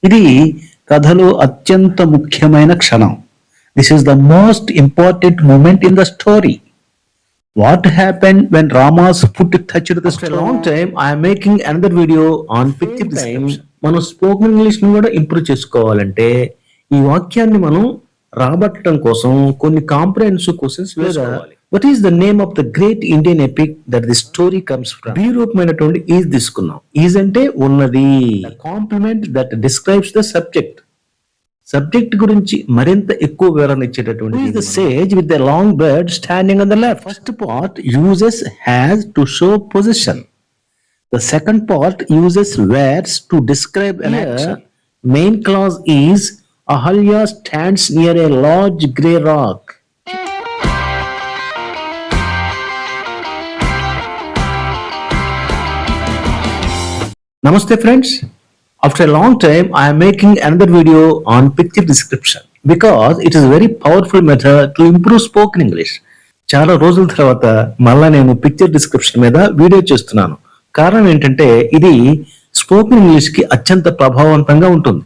ఇది కథలో అత్యంత ముఖ్యమైన క్షణం. This is the most important moment in the story. What happened when Rama's foot touched the stone? After a long time, I am making another video on picture description. మనం spoken English ని కూడా improve చేసుకోవాలంటే ఈ వాక్యాన్ని మనం రాబట్టడం కోసం కొన్ని comprehensive questions వేసుకోవాలి. What is the name of the great Indian epic that the story comes from? Be రూపమైనటువంటి ఈజ్ తీసుకున్నాం. ఈజ్ అంటే ఉన్నది. Complement that describes the subject. Subject గురించి మరింత ఎక్కువ వివరణ ఇచ్చేటటువంటి the sage with the long beard standing on the left. First part uses has to show position. The second part uses wears to describe an action. Main clause is Ahalya stands near a large grey rock. Namaste friends. After a long time, I am making another video on picture description because it is a very powerful method to improve spoken English. చాలా రోజుల తర్వాత మళ్ళా నేను picture description మీద video చేస్తున్నాను. కారణం ఏంటంటే ఇది స్పోకెన్ ఇంగ్లీష్ కి అత్యంత ప్రభావవంతంగా ఉంటుంది.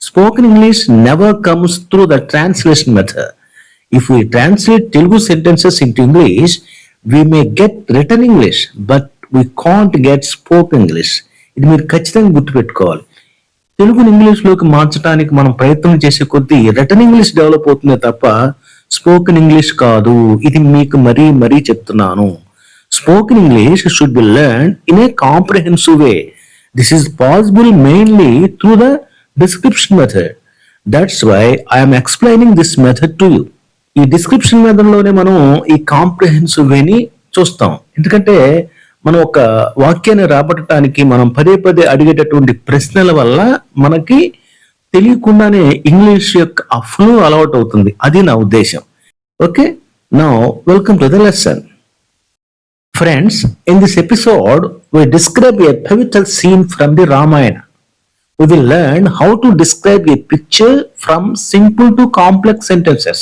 Spoken English never comes through the translation method. If we translate Telugu sentences into English, we may get written English but we can't get spoken English. ఇది మీరు ఖచ్చితంగా గుర్తుపెట్టుకోవాలి. తెలుగుని ఇంగ్లీష్ లోకి మార్చడానికి మనం ప్రయత్నం చేసే కొద్దీ రిటన్ ఇంగ్లీష్ డెవలప్ అవుతుంది తప్ప స్పోకెన్ ఇంగ్లీష్ కాదు. ఇది మీకు మరీ చెప్తున్నాను. Spoken English should be learn in a comprehensive way. This is possible mainly through the description method. That's why I'm explaining this method to you. ఈ డిస్క్రిప్షన్ మెథడ్లోనే మనం ఈ కాంప్రహెన్సివ్ వేని చూస్తాం. ఎందుకంటే మనం ఒక వాక్యాన్ని రాబట్టడానికి మనం పదే అడిగేటటువంటి ప్రశ్నల వల్ల మనకి తెలియకుండానే ఇంగ్లీష్ యొక్క ఆ ఫ్లో అలవాటు అవుతుంది. అది నా ఉద్దేశం. Okay, now welcome to the lesson. Friends, in this episode we describe a pivotal scene from the Ramayana. We will learn how to describe a picture from simple to complex sentences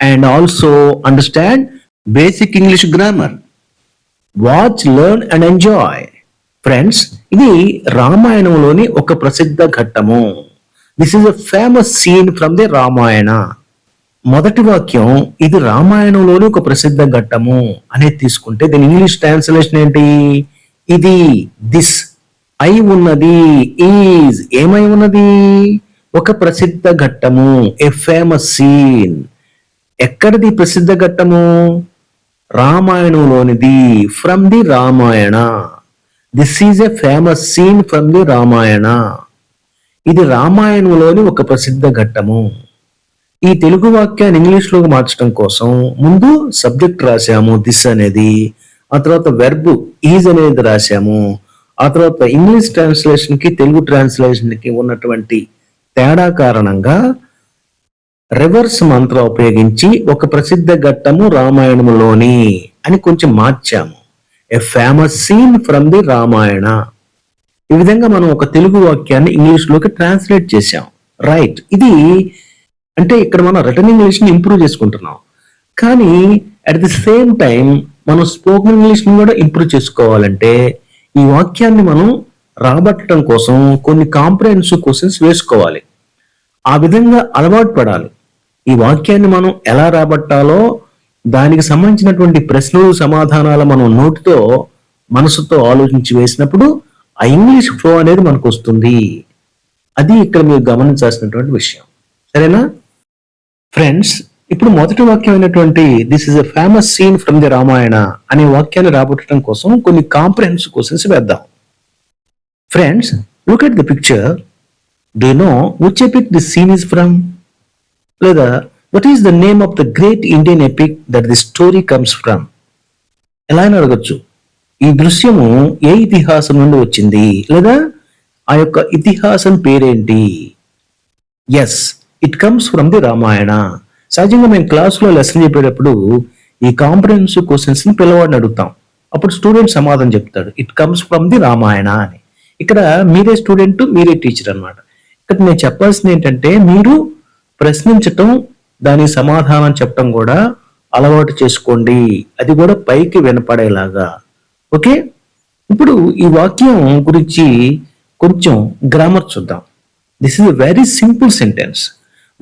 and also understand basic English grammar. Watch, learn and enjoy. Friends, ఇది రామాయణంలోని ఒక ప్రసిద్ధ ఘట్టము. This is a famous scene from the Ramayana. మొదటి వాక్యం ఇది రామాయణంలోని ఒక ప్రసిద్ధ ఘట్టము అనేది తీసుకుంటే దీని ఇంగ్లీష్ ట్రాన్స్లేషన్ ఏంటి? ఇది, దిస్, అయి ఉన్నది, ఈజ్, ఏమై ఉన్నది? ఒక ప్రసిద్ధ ఘట్టము, ఏ ఫేమస్ సీన్. ఎక్కడిది ప్రసిద్ధ ఘట్టము? రామాయణంలోనిది, from the Ramayana. This is a famous scene from the Ramayana. ఇది రామాయణంలోని ఒక ప్రసిద్ధ ఘట్టము. ఈ తెలుగు వాక్యాన్ని ఇంగ్లీష్ లోకి మార్చడం కోసం ముందు సబ్జెక్ట్ రాశాము, దిస్ అనేది. ఆ తర్వాత వెర్బ్ ఈజ్ అనేది రాశాము. ఆ తర్వాత ఇంగ్లీష్ ట్రాన్స్లేషన్ కి తెలుగు ట్రాన్స్లేషన్ కి ఉన్నటువంటి తేడా కారణంగా రివర్స్ మంత్ర ఉపయోగించి ఒక ప్రసిద్ధ ఘట్టము రామాయణంలోని అని కొంచెం మార్చాము. A famous scene from the Ramayana. ఈ విధంగా మనం ఒక తెలుగు వాక్యాన్ని ఇంగ్లీష్ లోకి ట్రాన్స్లేట్ చేశాం. రైట్. ఇది అంటే ఇక్కడ మనం రిటన్ ఇంగ్లీష్ ని ఇంప్రూవ్ చేసుకుంటున్నాం. కానీ అట్ ది సేమ్ టైం మనం స్పోకెన్ ఇంగ్లీష్ ని కూడా ఇంప్రూవ్ చేసుకోవాలంటే ఈ వాక్యాన్ని మనం రాబట్టడం కోసం కొన్ని కాంప్రహెన్సివ్ క్వశ్చన్స్ వేసుకోవాలి. ఆ విధంగా అలవాటు పడాలి. ఈ వాక్యాన్ని మనం ఎలా రాబట్టాలో దానికి సంబంధించినటువంటి ప్రశ్నలు సమాధానాలు మనం నోటితో మనసుతో ఆలోచించి వేసినప్పుడు ఆ ఇంగ్లీష్ ఫ్లో అనేది మనకు వస్తుంది. అది ఇక్కడ మీరు గమనించాల్సినటువంటి విషయం. సరేనా ఫ్రెండ్స్? ఇప్పుడు మొదటి వాక్యం అయినటువంటి this is a famous scene from the Ramayana అనే వాక్యాన్ని రాబట్టడం కోసం కొన్ని కాంప్రహెన్సివ్ క్వశ్చన్స్ వేద్దాం. Friends, look at the picture. Do you know which epic this scene is from? లేదా what is the name of the great Indian epic that the story comes from? ఎలా అని అడగచ్చు. ఈ దృశ్యము ఏ ఇతిహాసం నుండి వచ్చింది, లేదా ఆ యొక్క ఇతిహాసం పేరేంటి? Yes, it comes from the Ramayana. సహజంగా మేము క్లాస్లో లెసన్ చెప్పేటప్పుడు ఈ కాంప్రహెన్సివ్ క్వశ్చన్స్ ని పిల్లవాడిని అడుగుతాం. అప్పుడు స్టూడెంట్ సమాధానం చెప్తాడు, it comes from the Ramayana అని. ఇక్కడ మీరే స్టూడెంట్, మీరే టీచర్ అన్నమాట. ఇక్కడ నేను చెప్పాల్సింది ఏంటంటే మీరు ప్రశ్నించటం, దానికి సమాధానం చెప్పడం కూడా అలవాటు చేసుకోండి. అది కూడా పైకి వినపడేలాగా. ఓకే, ఇప్పుడు ఈ వాక్యం గురించి కొంచెం గ్రామర్ చూద్దాం. This is a very simple sentence.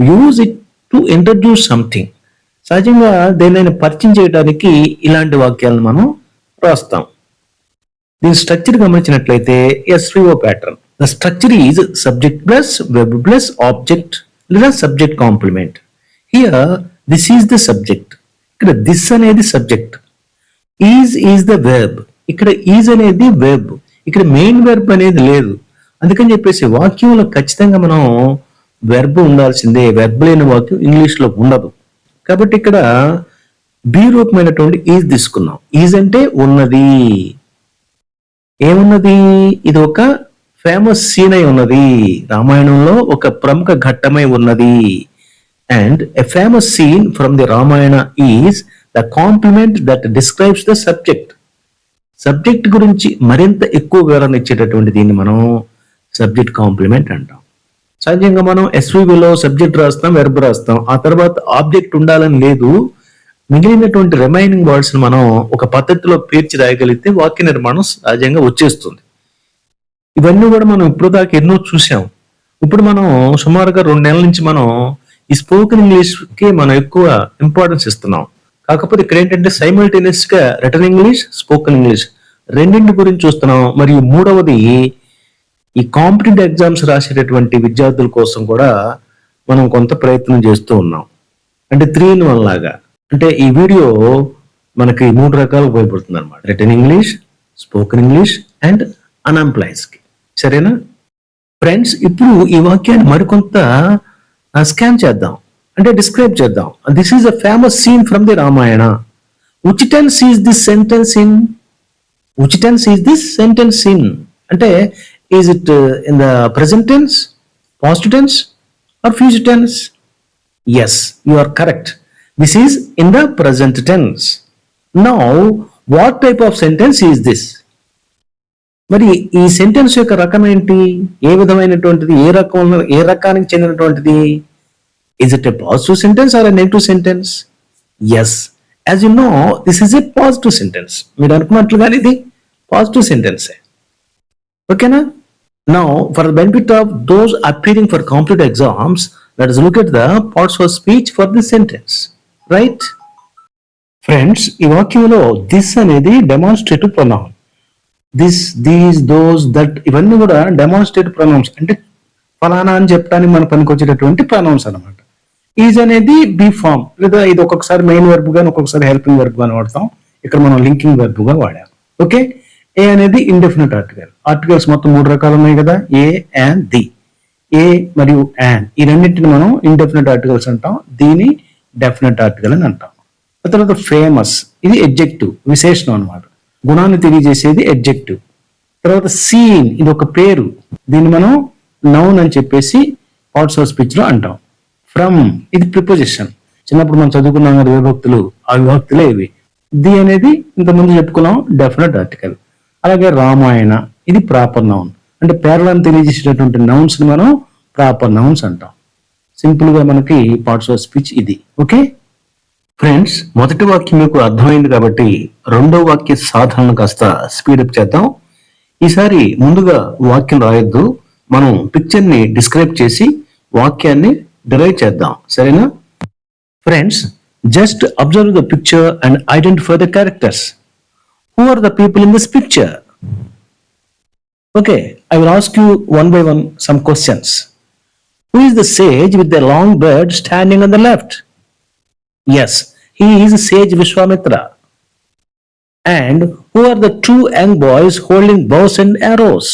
Use it to introduce something. సహజంగా దేనైనా పరిచయం చేయడానికి ఇలాంటి వాక్యాలను మనం రాస్తాం. దీని స్ట్రక్చర్ గమనించినట్లయితే SVO pattern. The structure is subject plus verb plus object లేదా subject complement. Here this is the subject. ఇక్కడ దిస్ అనేది సబ్జెక్ట్. Is the verb. ఇక్కడ ఈజ్ అనేది వెబ్. ఇక్కడ మెయిన్ వెర్బ్ అనేది లేదు. అందుకని చెప్పేసి వాక్యంలో ఖచ్చితంగా మనం వెర్బ్ ఉండాల్సిందే. వెర్బ్ లేని వాక్యం ఇంగ్లీష్ లో ఉండదు. కాబట్టి ఇక్కడ బి రూపమైనటువంటి ఈజ్ తీసుకున్నాం. ఈజ్ అంటే ఉన్నది. ఏమున్నది? ఇది ఒక ఫేమస్ సీన్ అయి ఉన్నది. రామాయణంలో ఒక ప్రముఖ ఘట్టమై ఉన్నది. And a famous scene from the Ramayana is the complement that describes the subject. Subject గురించి మరింత ఎక్కువ వివరణ ఇచ్చేటటువంటి దీన్ని మనం సబ్జెక్ట్ కాంప్లిమెంట్ అంటాం. సహజంగా మనం ఎస్విలో సబ్జెక్ట్ రాస్తాం, వెర్బ్ రాస్తాం. ఆ తర్వాత ఆబ్జెక్ట్ ఉండాలని లేదు. మిగిలినటువంటి రిమైనింగ్ వర్డ్స్ మనం ఒక పద్ధతిలో పేర్చి రాయగలిగితే వాక్య నిర్మాణం సహజంగా వచ్చేస్తుంది. ఇవన్నీ కూడా మనం ఇప్పుడు దాకా ఎన్నో చూసాం. ఇప్పుడు మనం సుమారుగా 2 నెలల నుంచి మనం ఈ స్పోకెన్ ఇంగ్లీష్ కి మనం ఎక్కువ ఇంపార్టెన్స్ ఇస్తున్నాం. కాకపోతే ఇక్కడ ఏంటంటే సైమల్టేనియస్ గా రిటన్ ఇంగ్లీష్, స్పోకెన్ ఇంగ్లీష్ రెండింటి గురించి చూస్తున్నాం. మరియు మూడవది ఈ కాంపిటేటివ్ ఎగ్జామ్స్ రాసేటటువంటి విద్యార్థుల కోసం కూడా మనం కొంత ప్రయత్నం చేస్తూ ఉన్నాం. అంటే 3 in 1 లాగా. అంటే ఈ వీడియో మనకి 3 రకాలు ఉపయోగపడుతుంది అనమాట. Written English, spoken English and unemployees కి. సరేనా ఫ్రెండ్స్? ఇప్పుడు ఈ వాక్యాన్ని మరికొంత స్కాన్ చేద్దాం, అంటే డిస్క్రైబ్ చేద్దాం. This is a famous scene from the Ramayana. Which tense is this sentence in? Which tense is this sentence in అంటే is it in the present tense, past tense or future tense? Yes, you are correct. This is in the present tense. Now, what type of sentence is this? మరి ఈ sentence యొక్క రకం ఏంటి? ఏ విధమైనటువంటిది? ఏ రకానికి చెందినటువంటిది? Is it a positive sentence or a negative sentence? Yes. As you know, this is a positive sentence. మీరు అనుకున్నట్లుగానే ఇది positive sentence. ఓకేనా? Now, for the benefit of those appearing for competitive exams, let us look at the parts of speech for this sentence. Right friends, ఈ వాక్యంలో this అనేది demonstrative pronoun. This, these, those, that ఇవన్నీ కూడా demonstrative pronouns. అంటే ఫలానా అని చెప్పడానికి మన పనికి వచ్చేటటువంటి ప్రొనౌన్స్ అనమాట. ఈజ్ అనేది బి ఫామ్, లేదా ఇది ఒక్కొక్కసారి మెయిన్ వెర్బ్ గాని ఒక్కొక్కసారి హెల్పింగ్ వెర్బ్ గాని వాడతాం. ఇక్కడ మనం లింకింగ్ వెర్బ్ గా వాడాం. ఓకే. ఏ అనేది ఇండెఫినిట్ ఆర్టికల్. ఆర్టికల్స్ మొత్తం 3 రకాలు ఉన్నాయి కదా, ఏ అండ్ ది. ఏ మరియు అండ్ ఈ రెండింటిని మనం ఇండెఫినిట్ ఆర్టికల్స్ అంటాం. దీని డెఫినెట్ ఆర్టికల్ అని అంటాం. ఆ తర్వాత ఫేమస్, ఇది ఎడ్జెక్టివ్, విశేషణం అనమాట. గుణాన్ని తెలియజేసేది ఎడ్జెక్టివ్. తర్వాత సీన్, ఇది ఒక పేరు, దీన్ని మనం నౌన్ అని చెప్పేసి పార్ట్స్ ఆఫ్ స్పీచ్ లో అంటాం. ఫ్రమ్, ఇది ప్రిపోజిషన్. చిన్నప్పుడు మనం చదువుకున్నాం కదా విభక్తులు, ఆ విభక్తులే ఇవి. ది అనేది ఇంతకుముందు చెప్పుకున్నాం, డెఫినెట్ ఆర్టికల్. అలాగే రామాయణ, ఇది ప్రాపర్ నౌన్. అంటే పేర్లను తెలియజేసేటటువంటి నౌన్స్ ని మనం ప్రాపర్ నౌన్స్ అంటాం. సింపుల్ గా మనకి పార్ట్స్ ఆఫ్ స్పీచ్ ఇది. ఓకే ఫ్రెండ్స్, మొదటి వాక్యం మీకు అర్థమైంది కాబట్టి రెండో వాక్య సాధనను కాస్త స్పీడప్ చేద్దాం. ఈసారి ముందుగా వాక్యం రాయొద్దు, మనం పిక్చర్ ని డిస్క్రైబ్ చేసి వాక్యాన్ని డిరైవ్ చేద్దాం. సరేనా friends? Just observe the picture and identify the characters. Who are the people in this picture? Okay, I will ask you one by one some questions. Who is the sage with the long beard standing on the left? Yes, he is sage Vishwamitra. And who are the 2 young boys holding bows and arrows?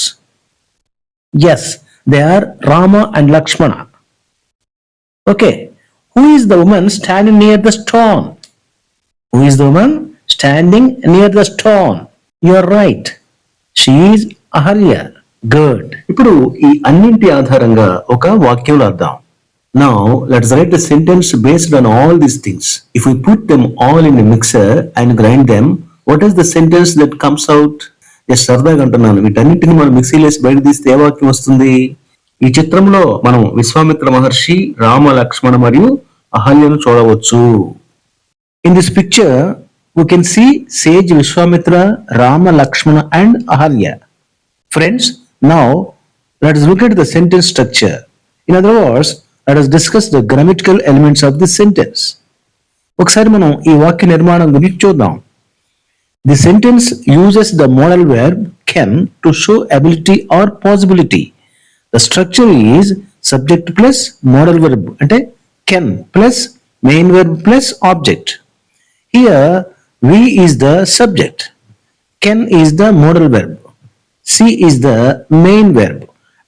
Yes, they are Rama and Lakshmana. Okay, who is the woman standing near the stone? Who is the woman standing near the stone? You are right. She is Ahalya. Good. ఇప్పుడు ఈ అన్నింటి ఆధారంగా ఒక వాక్యం రాద్దాం. Now let's write the sentence based on all these things. If we put them all in a mixer and grind them, what is the sentence that comes out? Just సరదాగా అంటున్నాను. వీటన్నింటిని మనం మిక్సీలేసి బయట తీస్తే ఏ వాక్యం వస్తుంది? ఈ చిత్రంలో మనం విశ్వామిత్ర మహర్షి, రామ, లక్ష్మణ మరియు అహల్యను చూడవచ్చు. In this picture we can see sage Vishwamitra, Rama, Lakshmana and Ahalya. Friends, now let us look at the sentence structure. In other words, let us discuss the grammatical elements of this sentence. ఒకసారి మనం ఈ వాక్య నిర్మాణం గురించి చూద్దాం. The sentence uses the modal verb can to show ability or possibility. The structure is subject plus modal verb అంటే can plus main verb plus object. Here we is the subject, can is the modal verb, see is the main verb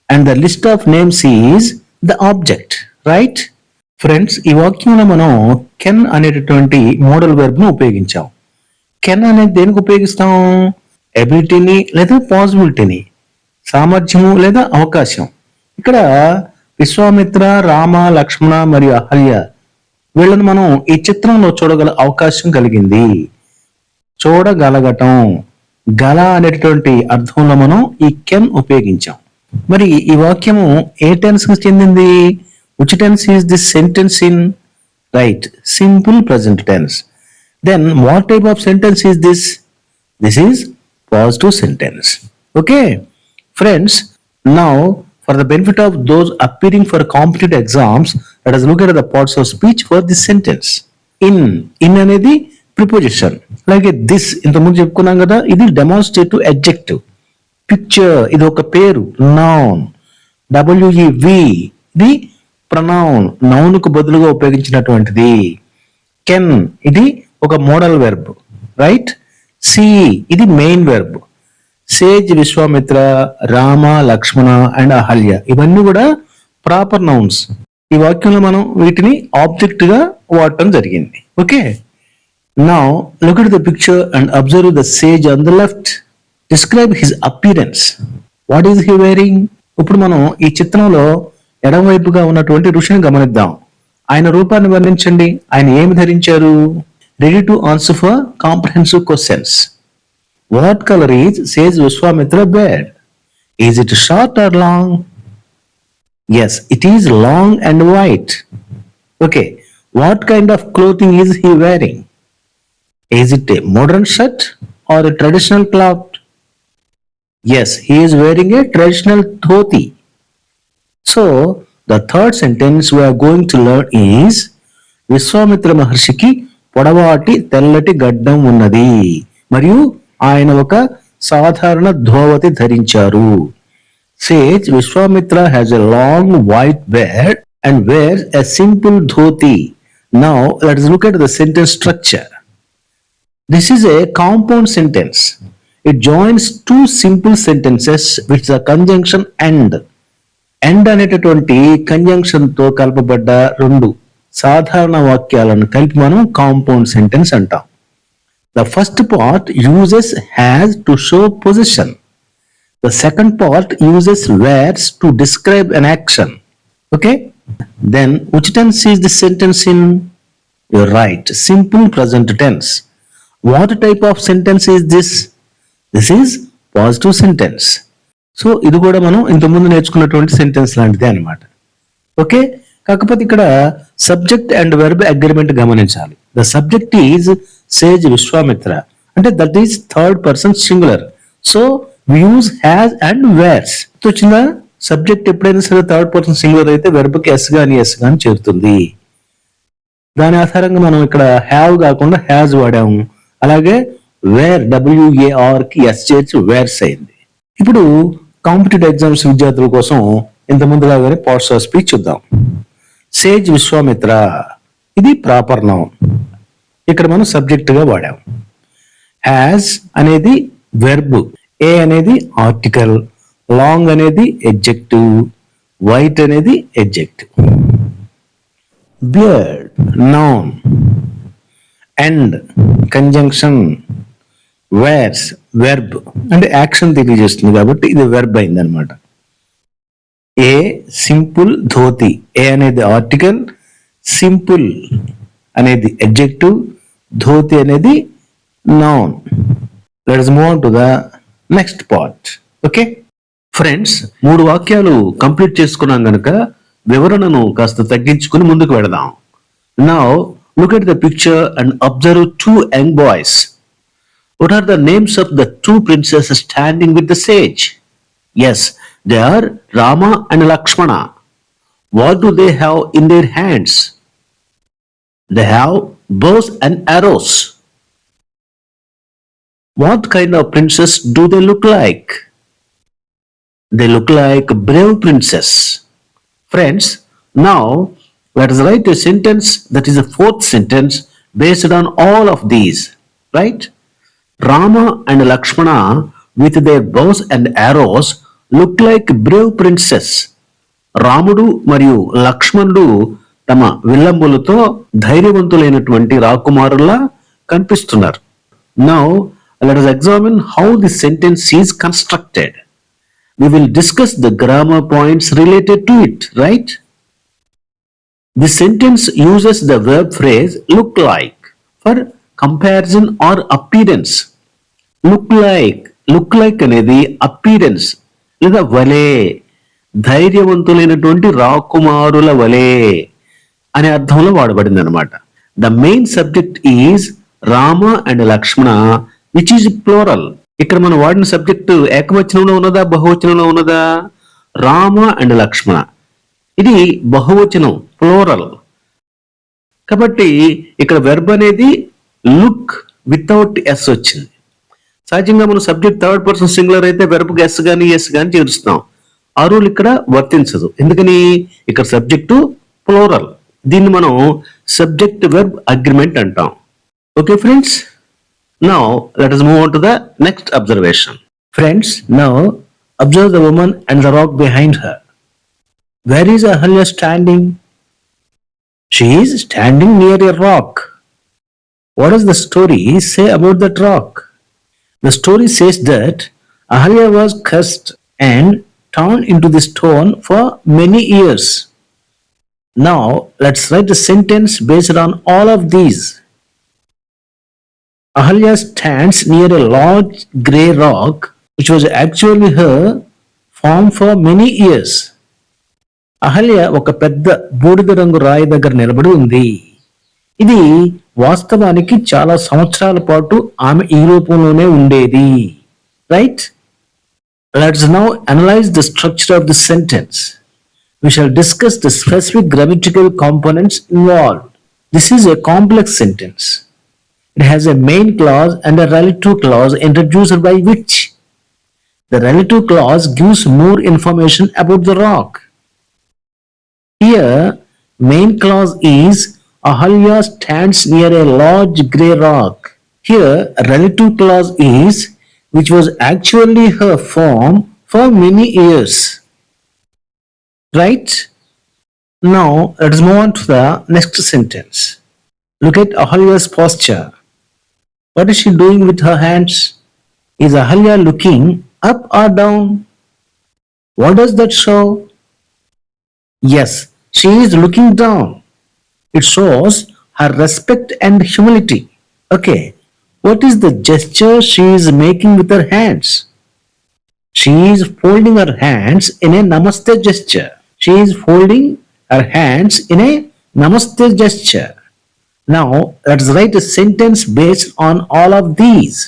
and the list of names is the object, right? Friends, ఈ వాక్యంలో మనం can అనేటటువంటి modal verb ను ఉపయోగించాం. Can అనేది దేనికి ఉపయోగిస్తాం? ఎబిలిటీని లేదా పాసిబిలిటీని, సామర్థ్యము లేదా అవకాశం. ఇక్కడ విశ్వామిత్ర, రామ, లక్ష్మణ మరియు అహల్య వీళ్ళని మనం ఈ చిత్రంలో చూడగల అవకాశం కలిగింది. చూడగలగటం, గల అనేటటువంటి అర్థంలో మనం ఈ కెన్ ఉపయోగించాం. మరి ఈ వాక్యము ఏ టెన్స్ కి చెందింది? Which tense is this sentence in? Right, simple present tense. Then what type of sentence is this? This is positive sentence. Okay, friends, now for the benefit of those appearing for competitive exams, let us look at the parts of speech for this sentence. In అనేది preposition. అలాగే this ఇంతకుముందు చెప్పుకున్నాం కదా, ఇది demonstrative adjective. Picture ఇది ఒక పేరు, noun. WEV ఇది ప్రొనౌన్, నౌన్ కు బదులుగా ఉపయోగించినటువంటిది. కెన్ ఇది ఒక మోడల్ వెర్బ్, రైట్? సి ఇది main verb. Sage, Vishwamitra, Rama, Lakshmana and Ahalya ఇవన్నీ కూడా ప్రాపర్ నౌన్స్. ఈ వాక్యంలో మనం వీటిని ఆబ్జెక్ట్ గా వాడటం జరిగింది. Okay, now look at the picture and observe the sage on the left. Describe his appearance. What is he wearing? ఇప్పుడు మనం ఈ చిత్రంలో ఎడమవైపుగా ఉన్నటువంటి ఋషిని గమనిద్దాం. ఆయన రూపాన్ని వర్ణించండి. ఆయన ఏమి ధరించారు? Ready to answer for comprehensive questions. What colour is sage Vishwamitra beard? Is it short or long? Yes, it is long and white. Okay, what kind of clothing is he wearing? Is it a modern shirt or a traditional cloth? Yes, he is wearing a traditional dhoti. So, the third sentence we are going to learn is Vishwamitra మహర్షికి పొడవాటి తెల్లటి గడ్డం ఉన్నది మరియు ఆయన ఒక సాధారణ ధోవతి ధరించారు. Sage Vishwamitra has a long white beard and wears a simple dhoti. Now let us look at the sentence structure. This is a compound sentence. It joins two simple sentences with the conjunction and. And అనేటటువంటి conjunction తో కలపబడ్డ రెండు సాధారణ వాక్యాలను కలిపి మనం compound sentence అంటాం. The first part uses has to show position. The second part uses wears to describe an action. Okay, then which tense is this sentence in? You're right, simple present tense. What type of sentence is this? This is positive sentence. So ఇది కూడా మనం ఇంతకుముందు నేర్చుకున్నటువంటి sentence లాంటిదే అనమాట. Okay, కాకపోతే ఇక్కడ subject and verb agreement గమనించాలి. The subject is sage Vishwamitra అంటే that is third person singular. So we use has and wears. వచ్చిందా? సబ్జెక్ట్ ఎప్పుడైనా సరే థర్డ్ పర్సన్ సింగులర్ అయితే వెర్బ్ కి ఎస్ గాని ఎస్ గాని చేరుతుంది. దాని ఆధారంగా మనం ఇక్కడ హ్యావ్ కాకుండా హ్యాజ్ వాడాము. అలాగే వేర్, WAR కి ఎస్ చేర్చి వేర్స్ అయింది. ఇప్పుడు కాంపిటేటివ్ ఎగ్జామ్స్ విద్యార్థుల కోసం ఇంత ముందులాగానే పార్ట్స్ ఆఫ్ స్పీచ్ చూద్దాం. సేజ్ విశ్వామిత్ర ఇది ప్రాపర్ నౌన్, ఇక్కడ మనం సబ్జెక్ట్ గా వాడాం. హ్యాజ్ అనేది వెర్బ్, ఏ అనేది ఆర్టికల్, లాంగ్ అనేది ఎడ్జెక్టివ్, వైట్ అనేది adjective. Beard noun, and conjunction, wears verb అంటే యాక్షన్ తెలియజేస్తుంది కాబట్టి ఇది వెర్బ్ అయింది అనమాట. ఏ సింపుల్ ధోతి, ఏ అనేది ఆర్టికల్, సింపుల్ అనేది అడ్జెక్టివ్, ధోతి అనేది noun. Let us move on to the next part. Okay friends, 3 వాక్యాలు కంప్లీట్ చేసుకున్నాం గనుక వివరణను కాస్త తగ్గించుకుని ముందుకు వెళదాం. Now look at the picture and observe 2 young boys. What are the names of the 2 princesses standing with the sage? Yes, they are Rama and Lakshmana. What do they have in their hands? They have bows and arrows. What kind of princess do they look like? They look like a brave princess. Friends, now let us write a sentence that is a fourth sentence based on all of these. Right? Rama and Lakshmana with their bows and arrows look like brave princess. రాముడు మరియు లక్ష్మణుడు తమ విల్లంబులతో ధైర్యవంతులైనటువంటి రాకుమారులా కనిపిస్తున్నారు. Now let us examine how this sentence is constructed. We will discuss the grammar points related to it, right? The sentence uses the verb phrase look like for comparison or appearance. Look like అనేది appearance లేదా వలే, ధైర్యవంతులైనటువంటి రాకుమారుల వలే అనే అర్థంలో వాడబడింది అనమాట. The main subject is Rama and Lakshmana which is plural. ఇక్కడ మనం వాడిన సబ్జెక్టు ఏకవచనంలో ఉన్నదా బహువచనంలో ఉన్నదా? రామ అండ్ లక్ష్మణ, ఇది బహువచనం ప్లోరల్. కాబట్టి ఇక్కడ వెర్బ్ అనేది లుక్ వితౌట్ ఎస్ వచ్చింది. సహజంగా మనం సబ్జెక్ట్ థర్డ్ పర్సన్ సింగులర్ అయితే వెర్బ్కి ఎస్ కానీ ఎస్ కానీ చేరుస్తాం. ఆ రూల్ ఇక్కడ వర్తించదు. ఎందుకని? ఇక్కడ సబ్జెక్టు ప్లోరల్. దీన్ని మనం సబ్జెక్ట్ వెర్బ్ అగ్రిమెంట్ అంటాం. Okay friends, now let us move on to the next observation. Friends, now observe the woman and the rock behind her. Where is Ahalya standing? She is standing near a rock. What does the story say about that rock? The story says that Ahalya was cursed and turned into the stone for many years. Now let's write a sentence based on all of these. Ahalya stands near a large grey rock which was actually her farm for many years. Ahalya ఒక పెద్ద బూడిద రంగు రాయి దగ్గర నిలబడి ఉంది. ఇది వాస్తవానికి చాలా సంవత్సరాల పాటు ఆమె ఈ రూపంలోనే ఉండేది. Right? Let's now analyse the structure of the sentence. We shall discuss the specific grammatical components involved. This is a complex sentence. It has a main clause and a relative clause introduced by which the relative clause gives more information about the rock. Here, main clause is Ahalya stands near a large grey rock. Here, relative clause is which was actually her farm for many years. Right? Now, let's move on to the next sentence. Look at Ahalya's posture. What is she doing with her hands? Is Ahalya looking up or down? What does that show? Yes, she is looking down. It shows her respect and humility. Okay, what is the gesture she is making with her hands? She is folding her hands in a namaste gesture. She is folding her hands in a namaste gesture. Now, let's write a sentence based on all of these.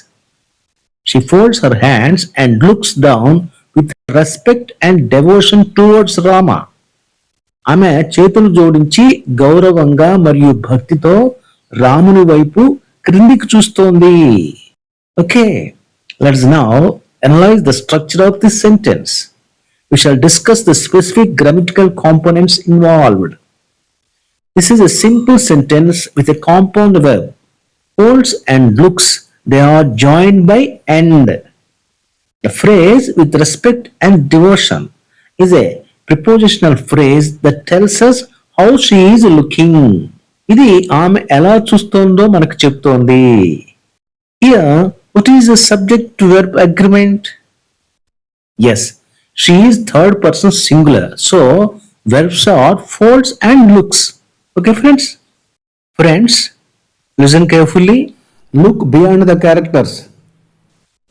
She folds her hands and looks down with respect and devotion towards Rama. ఆమె చేతులు జోడించి గౌరవంగా మరియు భక్తితో రాముని వైపు క్రిందికి చూస్తోంది. Okay, let's now analyse the structure of this sentence. We shall discuss the specific grammatical components involved. This is a simple sentence with a compound verb. Folds and looks, they are joined by and. The phrase with respect and devotion is a prepositional phrase that tells us how she is looking. ఇది ఆమె ఎలా చూస్తోందో మనకు చెప్తోంది. Here, what is the subject to verb agreement? Yes, she is third person singular. So, verbs are folds and looks. Okay, friends? Friends, listen carefully. Look beyond the characters.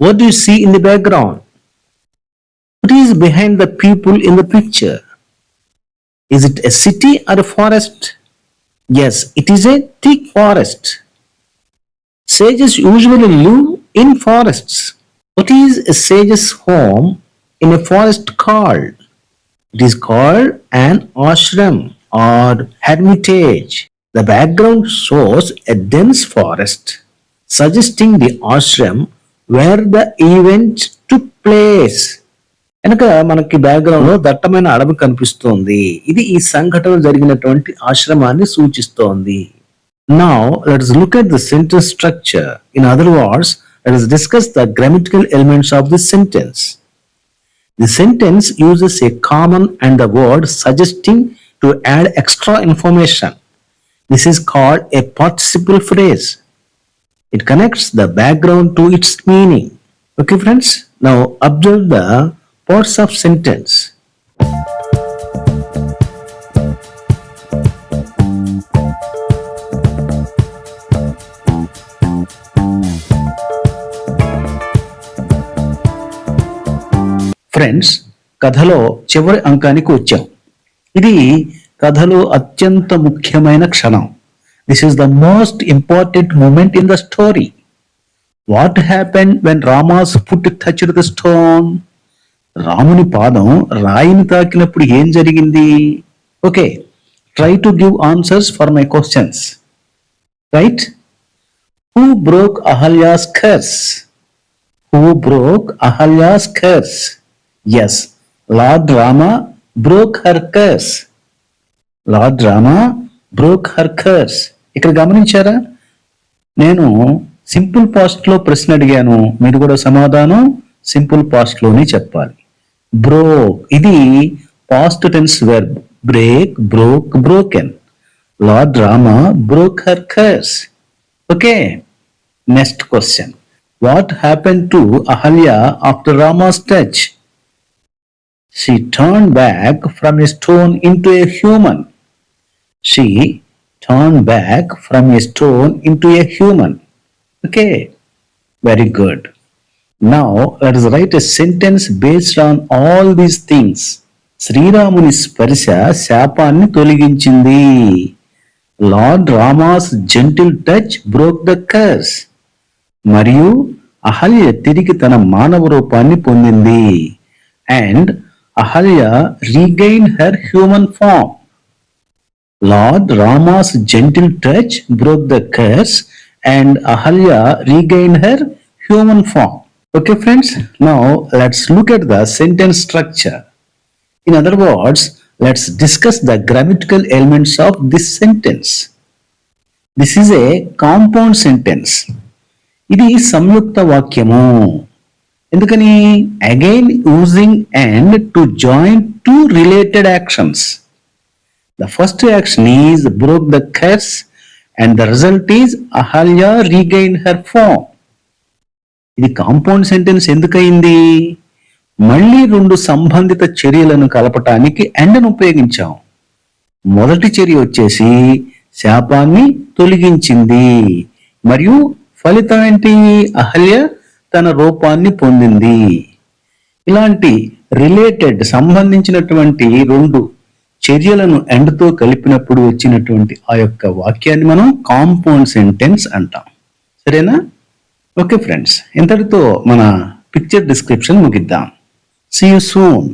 What do you see in the background? What is behind the people in the picture? Is it a city or a forest? Yes, it is a thick forest. Sages usually live in forests. What is a sage's home in a forest called? It is called an ashram or hermitage. The background shows a dense forest, suggesting the ashram where the event took place. వెనక మనకి background లో దట్టమైన అడవి కనిపిస్తోంది. ఇది ఈ సంఘటన జరిగినటువంటి ఆశ్రమాన్ని సూచిస్తోంది. Now let us look at the sentence structure. In other words, let us discuss the grammatical elements of this sentence. The sentence uses a common and the word suggesting to add extra information. This is called a participle phrase. It connects the background to its meaning. Okay, friends? Now observe the parts of sentence. Friends, కథలో చివరి అంకానికి వచ్చాం. ఇది కథలో అత్యంత ముఖ్యమైన క్షణం. This is the most important moment in the story. What happened when Rama's foot touched the stone? రాముని పాదం రాయిని తాకినప్పుడు ఏం జరిగింది? Okay, try to give answers for my questions. Right? Who broke Ahalya's curse? Who broke Ahalya's curse? Yes, Lord Rama broke her curse. Lord Rama broke her curse. ఇక్కడ గమనించారా? నేను simple past లో ప్రశ్న అడిగాను, మీరు కూడా సమాధానం సింపుల్ పాస్ట్ లోనే చెప్పాలి. బ్రోక్ ఇది past tense verb. Break, broke, broken. Lord Rama broke her curse. Okay, next question. What happened to Ahalya after Rama's touch? She turned back from a stone into a human. She turned back from a stone into a human. Okay, very good. Now let us write a sentence based on all these things. శ్రీరాముని స్పర్శ శాపాన్ని తొలగించింది. Lord Rama's gentle touch broke the curse. మరియు అహల్య తిరిగి తన మానవ రూపాన్ని పొందింది. And Ahalya regain her human form. Lord Rama's gentle touch broke the curse and Ahalya regain her human form. Okay friends, now let's look at the sentence structure. In other words, let's discuss the grammatical elements of this sentence. This is a compound sentence. ఇది సంయుక్త వాక్యము. ఎందుకని? Again using and to join two related actions. The first action is broke the curse and the result is Ahalya regain her form. ఇది compound sentence ఎందుకయింది? మళ్ళీ రెండు సంబంధిత చర్యలను కలపటానికి అండ్ను ఉపయోగించాం. మొదటి చర్య వచ్చేసి శాపాన్ని తొలగించింది, మరియు ఫలితం ఏంటి? అహల్య తన రూపాన్ని పొందింది. ఇలాంటి రిలేటెడ్ సంబంధించినటువంటి రెండు చర్యలను ఎండ్తో కలిపినప్పుడు వచ్చినటువంటి ఆ యొక్క వాక్యాన్ని మనం కాంపౌండ్ సెంటెన్స్ అంటాం. సరేనా? ఓకే ఫ్రెండ్స్, ఇంతటితో మన పిక్చర్ డిస్క్రిప్షన్ ముగిద్దాం. See you soon.